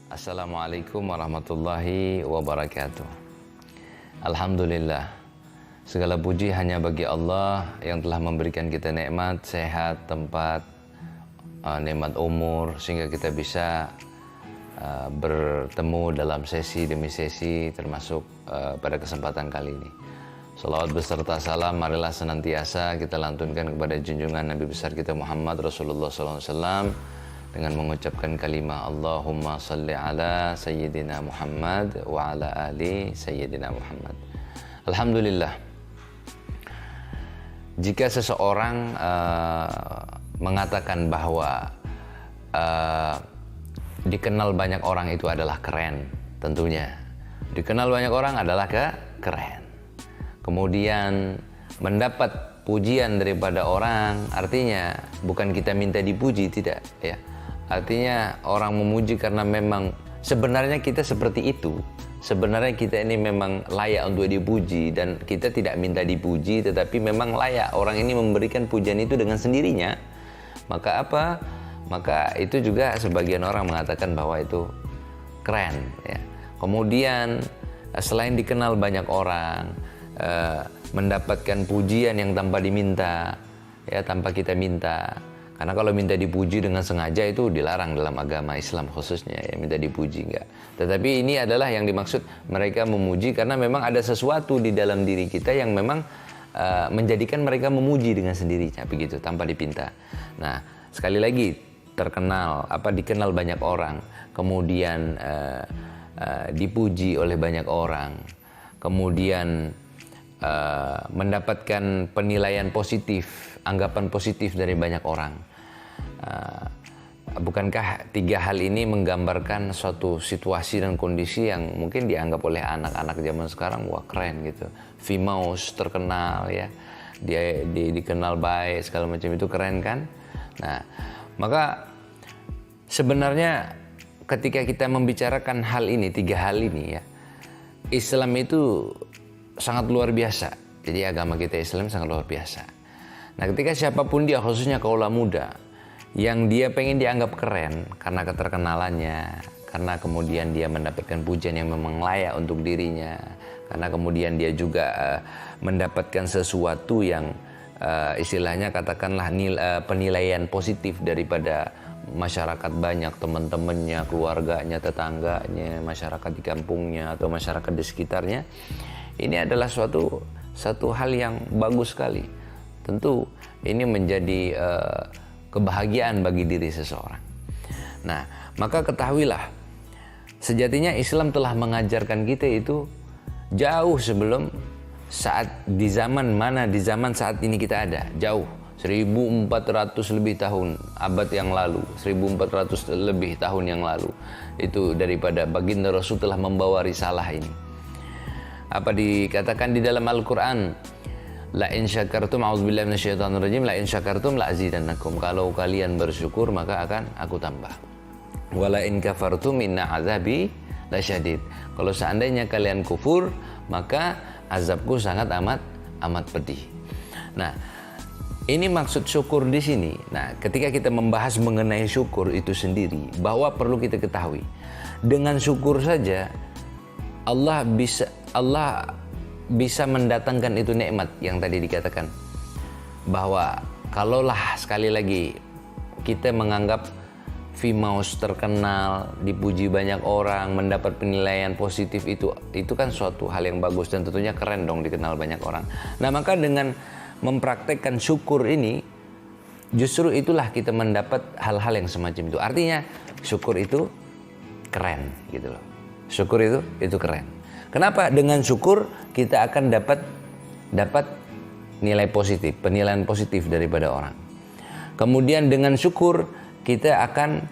Assalamualaikum warahmatullahi wabarakatuh. Alhamdulillah, segala puji hanya bagi Allah yang telah memberikan kita nikmat, sehat, tempat, nikmat umur, sehingga kita bisa bertemu dalam sesi demi sesi, termasuk pada kesempatan kali ini. Salawat beserta salam marilah senantiasa kita lantunkan kepada junjungan Nabi besar kita Muhammad Rasulullah SAW dengan mengucapkan kalimah Allahumma salli ala Sayyidina Muhammad wa ala ali Sayyidina Muhammad. Alhamdulillah, jika seseorang mengatakan bahwa dikenal banyak orang itu adalah keren, tentunya dikenal banyak orang adalah keren. Kemudian mendapat pujian daripada orang, artinya bukan kita minta dipuji, tidak ya. Artinya orang memuji karena memang sebenarnya kita seperti itu. Sebenarnya kita ini memang layak untuk dipuji, dan kita tidak minta dipuji, tetapi memang layak orang ini memberikan pujian itu dengan sendirinya. Maka apa? Maka itu juga sebagian orang mengatakan bahwa itu keren ya. Kemudian selain dikenal banyak orang, mendapatkan pujian yang tanpa diminta ya, tanpa kita minta. Karena kalau minta dipuji dengan sengaja itu dilarang dalam agama Islam khususnya ya, minta dipuji enggak. Tetapi ini adalah yang dimaksud mereka memuji karena memang ada sesuatu di dalam diri kita yang memang menjadikan mereka memuji dengan sendirinya begitu, tanpa dipinta. Nah, sekali lagi terkenal dikenal banyak orang, kemudian dipuji oleh banyak orang, kemudian mendapatkan penilaian positif, anggapan positif dari banyak orang. Bukankah tiga hal ini menggambarkan suatu situasi dan kondisi yang mungkin dianggap oleh anak-anak zaman sekarang, wah keren gitu, famous, terkenal ya, dia dikenal baik segala macam, itu keren kan? Nah, maka sebenarnya ketika kita membicarakan hal ini, tiga hal ini ya, Islam itu sangat luar biasa. Jadi agama kita Islam sangat luar biasa. Nah, ketika siapapun dia, khususnya kaula muda, yang dia pengen dianggap keren karena keterkenalannya, karena kemudian dia mendapatkan pujian yang memang layak untuk dirinya, karena kemudian dia juga mendapatkan sesuatu yang istilahnya katakanlah penilaian positif daripada masyarakat banyak, teman-temannya, keluarganya, tetangganya, masyarakat di kampungnya atau masyarakat di sekitarnya. Ini adalah satu hal yang bagus sekali. Tentu ini menjadi kebahagiaan bagi diri seseorang. Nah, maka ketahuilah, sejatinya Islam telah mengajarkan kita itu jauh sebelum di zaman saat ini kita ada. Jauh, 1400 lebih tahun, abad yang lalu, 1400 lebih tahun yang lalu. Itu daripada baginda Rasul telah membawa risalah ini. Apa dikatakan di dalam Al-Quran? La in syakartum, a'udzubillahi minasyaitonir rajim, la in syakartum la azidannakum. Kalau kalian bersyukur maka akan aku tambah. Wa la in kafartum inna azabi lasyadid. Kalau seandainya kalian kufur, maka azabku sangat amat pedih. Nah, ini maksud syukur di sini. Nah, ketika kita membahas mengenai syukur itu sendiri, bahwa perlu kita ketahui, dengan syukur saja Allah bisa mendatangkan itu nikmat yang tadi dikatakan, bahwa kalaulah sekali lagi kita menganggap famous, terkenal, dipuji banyak orang, mendapat penilaian positif, itu kan suatu hal yang bagus dan tentunya keren dong dikenal banyak orang. Nah, maka dengan mempraktekkan syukur ini, justru itulah kita mendapat hal-hal yang semacam itu. Artinya syukur itu keren gitu loh. Syukur itu keren. Kenapa? Dengan syukur kita akan dapat nilai positif, penilaian positif daripada orang. Kemudian dengan syukur kita akan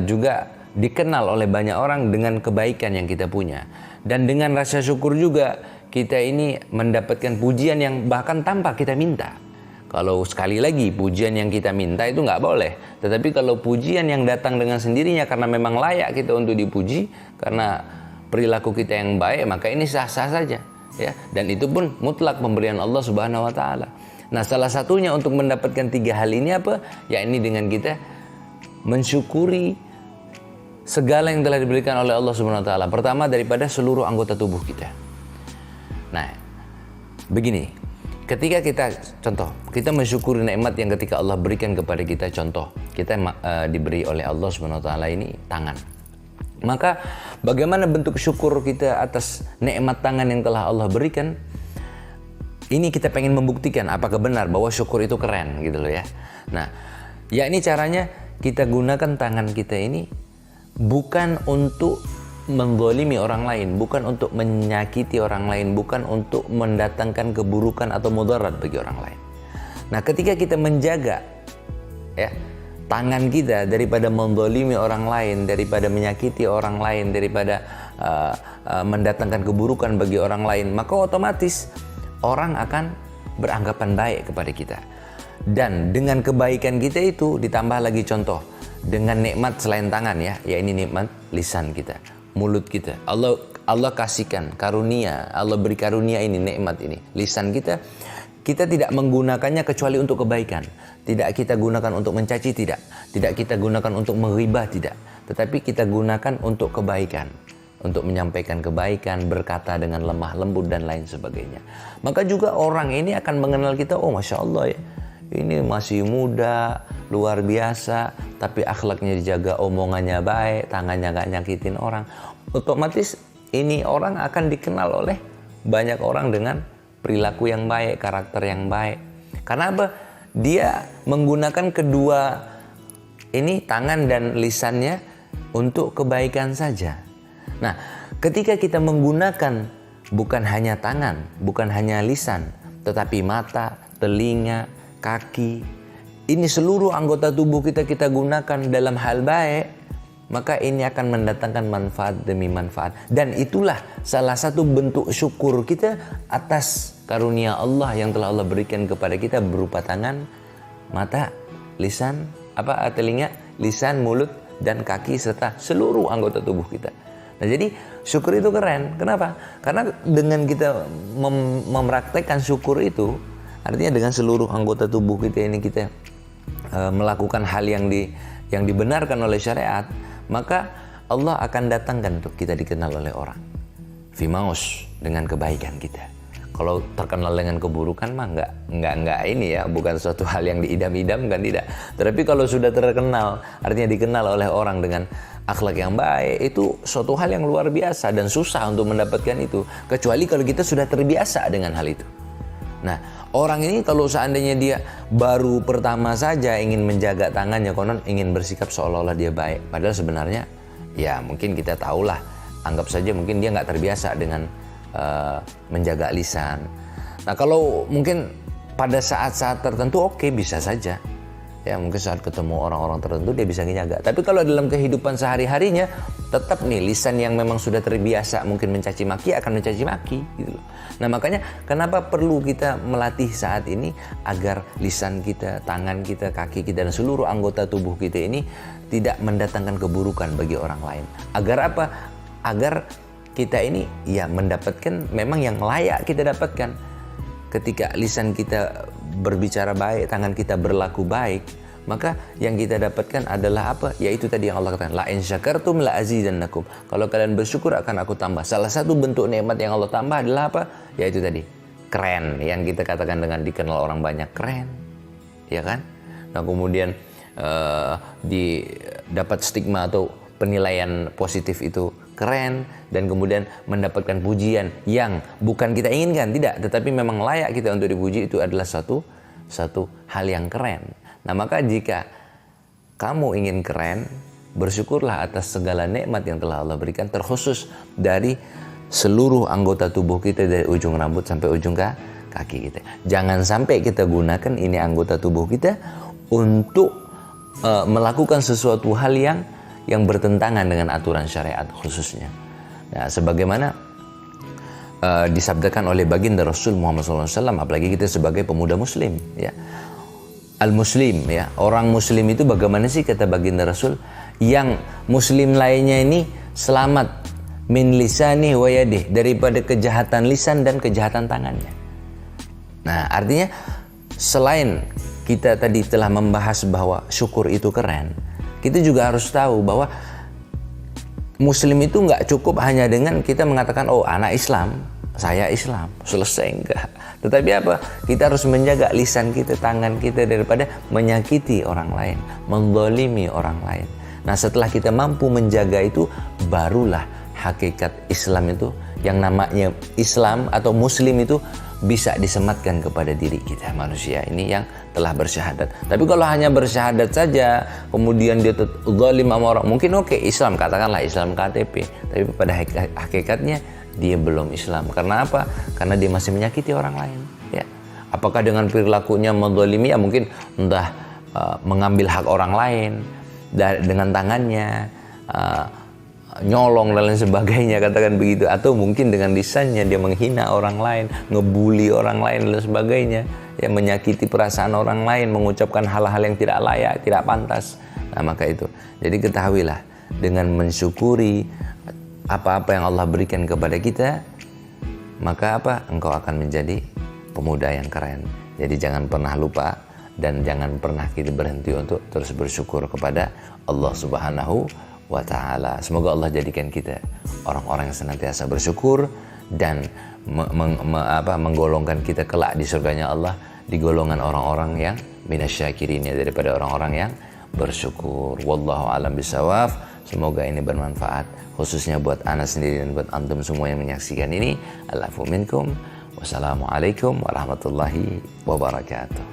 juga dikenal oleh banyak orang dengan kebaikan yang kita punya. Dan dengan rasa syukur juga kita ini mendapatkan pujian yang bahkan tanpa kita minta. Kalau sekali lagi pujian yang kita minta itu nggak boleh. Tetapi kalau pujian yang datang dengan sendirinya karena memang layak kita untuk dipuji, karena perilaku kita yang baik, maka ini sah-sah saja ya. Dan itu pun mutlak pemberian Allah Subhanahu wa taala. Nah, salah satunya untuk mendapatkan tiga hal ini apa? Ya, ini dengan kita mensyukuri segala yang telah diberikan oleh Allah Subhanahu wa taala. Pertama daripada seluruh anggota tubuh kita. Nah, begini, ketika kita mensyukuri nikmat yang ketika Allah berikan kepada kita, contoh, kita diberi oleh Allah Subhanahu wa taala ini tangan. Maka bagaimana bentuk syukur kita atas nikmat tangan yang telah Allah berikan? Ini kita pengen membuktikan apakah benar bahwa syukur itu keren gitu loh ya. Nah, ya ini caranya kita gunakan tangan kita ini bukan untuk menzalimi orang lain, bukan untuk menyakiti orang lain, bukan untuk mendatangkan keburukan atau mudarat bagi orang lain. Nah, ketika kita menjaga ya tangan kita daripada menzalimi orang lain, daripada menyakiti orang lain, daripada mendatangkan keburukan bagi orang lain, maka otomatis orang akan beranggapan baik kepada kita. Dan dengan kebaikan kita itu ditambah lagi contoh dengan nikmat selain tangan ya ini nikmat lisan kita, mulut kita. Allah kasihkan karunia, Allah beri karunia ini, nikmat ini, lisan kita. Kita tidak menggunakannya kecuali untuk kebaikan. Tidak kita gunakan untuk mencaci, tidak kita gunakan untuk menghibah, tidak. Tetapi kita gunakan untuk kebaikan, untuk menyampaikan kebaikan, berkata dengan lemah lembut dan lain sebagainya. Maka juga orang ini akan mengenal kita, oh Masya Allah ya, ini masih muda, luar biasa, tapi akhlaknya dijaga, omongannya baik, tangannya gak nyakitin orang. Otomatis ini orang akan dikenal oleh banyak orang dengan perilaku yang baik, karakter yang baik. Karena apa? Dia menggunakan kedua ini, tangan dan lisannya, untuk kebaikan saja. Nah, ketika kita menggunakan bukan hanya tangan, bukan hanya lisan, tetapi mata, telinga, kaki, ini seluruh anggota tubuh kita gunakan dalam hal baik, maka ini akan mendatangkan manfaat demi manfaat. Dan itulah salah satu bentuk syukur kita atas karunia Allah yang telah Allah berikan kepada kita berupa tangan, mata, lisan, telinga, lisan, mulut, dan kaki, serta seluruh anggota tubuh kita. Nah, jadi syukur itu keren. Kenapa? Karena dengan kita mempraktekkan syukur itu, artinya dengan seluruh anggota tubuh kita ini kita melakukan hal yang dibenarkan oleh syariat, maka Allah akan datangkan untuk kita dikenal oleh orang. Fimaus, dengan kebaikan kita. Kalau terkenal dengan keburukan mah enggak ini ya, bukan suatu hal yang diidam-idamkan, tidak. Tetapi kalau sudah terkenal, artinya dikenal oleh orang dengan akhlak yang baik, itu suatu hal yang luar biasa dan susah untuk mendapatkan itu, kecuali kalau kita sudah terbiasa dengan hal itu. Nah, orang ini kalau seandainya dia baru pertama saja ingin menjaga tangannya, konon ingin bersikap seolah-olah dia baik, padahal sebenarnya ya mungkin kita tahulah, anggap saja mungkin dia nggak terbiasa dengan menjaga lisan. Nah, kalau mungkin pada saat-saat tertentu oke, bisa saja ya, mungkin saat ketemu orang-orang tertentu dia bisa menjaga. Tapi kalau dalam kehidupan sehari-harinya, tetap nih lisan yang memang sudah terbiasa mungkin mencaci maki akan mencaci maki gitu loh. Nah, makanya kenapa perlu kita melatih saat ini agar lisan kita, tangan kita, kaki kita, dan seluruh anggota tubuh kita ini tidak mendatangkan keburukan bagi orang lain. Agar apa? Agar kita ini ya mendapatkan memang yang layak kita dapatkan. Ketika lisan kita berbicara baik, tangan kita berlaku baik, maka yang kita dapatkan adalah apa? Yaitu tadi yang Allah katakan, la in syakartum la azidannakum. Kalau kalian bersyukur akan aku tambah. Salah satu bentuk nikmat yang Allah tambah adalah apa? Yaitu tadi, keren, yang kita katakan dengan dikenal orang banyak, keren. Ya kan? Nah, kemudian dapat stigma atau penilaian positif itu keren, dan kemudian mendapatkan pujian yang bukan kita inginkan, tidak, tetapi memang layak kita untuk dipuji, itu adalah satu hal yang keren. Nah, maka jika kamu ingin keren, bersyukurlah atas segala nikmat yang telah Allah berikan, terkhusus dari seluruh anggota tubuh kita, dari ujung rambut sampai ujung kaki kita. Jangan sampai kita gunakan ini anggota tubuh kita untuk melakukan sesuatu hal yang bertentangan dengan aturan syariat khususnya. Nah, sebagaimana disabdakan oleh baginda Rasul Muhammad SAW, apalagi kita sebagai pemuda muslim ya. Al-muslim ya, orang muslim itu bagaimana sih kata baginda Rasul? Yang muslim lainnya ini selamat min lisani wa yadih, daripada kejahatan lisan dan kejahatan tangannya. Nah, artinya selain kita tadi telah membahas bahwa syukur itu keren, kita juga harus tahu bahwa Muslim itu nggak cukup hanya dengan kita mengatakan, oh anak Islam, saya Islam, selesai, enggak. Tetapi apa? Kita harus menjaga lisan kita, tangan kita daripada menyakiti orang lain, menzalimi orang lain. Nah, setelah kita mampu menjaga itu, barulah hakikat Islam itu, yang namanya Islam atau Muslim itu bisa disematkan kepada diri kita, manusia ini yang telah bersyahadat. Tapi kalau hanya bersyahadat saja, kemudian dia zalim sama orang, mungkin oke, Islam, katakanlah Islam KTP, tapi pada hakikatnya dia belum Islam. Karena apa? Karena dia masih menyakiti orang lain. Ya. Apakah dengan perilakunya menzalimi? Ya mungkin entah mengambil hak orang lain dengan tangannya, nyolong dan lain sebagainya, katakan begitu, atau mungkin dengan lisannya dia menghina orang lain, ngebully orang lain dan sebagainya, ya, menyakiti perasaan orang lain, mengucapkan hal-hal yang tidak layak, tidak pantas. Nah, maka itu, jadi ketahuilah, dengan mensyukuri apa-apa yang Allah berikan kepada kita, maka apa? Engkau akan menjadi pemuda yang keren. Jadi jangan pernah lupa dan jangan pernah kita berhenti untuk terus bersyukur kepada Allah Subhanahu wa ta'ala. Semoga Allah jadikan kita orang-orang yang senantiasa bersyukur dan menggolongkan kita kelak di surganya Allah di golongan orang-orang yang minasyakirin, daripada orang-orang yang bersyukur. Wallahu alam bisawab. Semoga ini bermanfaat khususnya buat ana sendiri dan buat antum semua yang menyaksikan ini. Alafu minkum. Wassalamualaikum warahmatullahi wabarakatuh.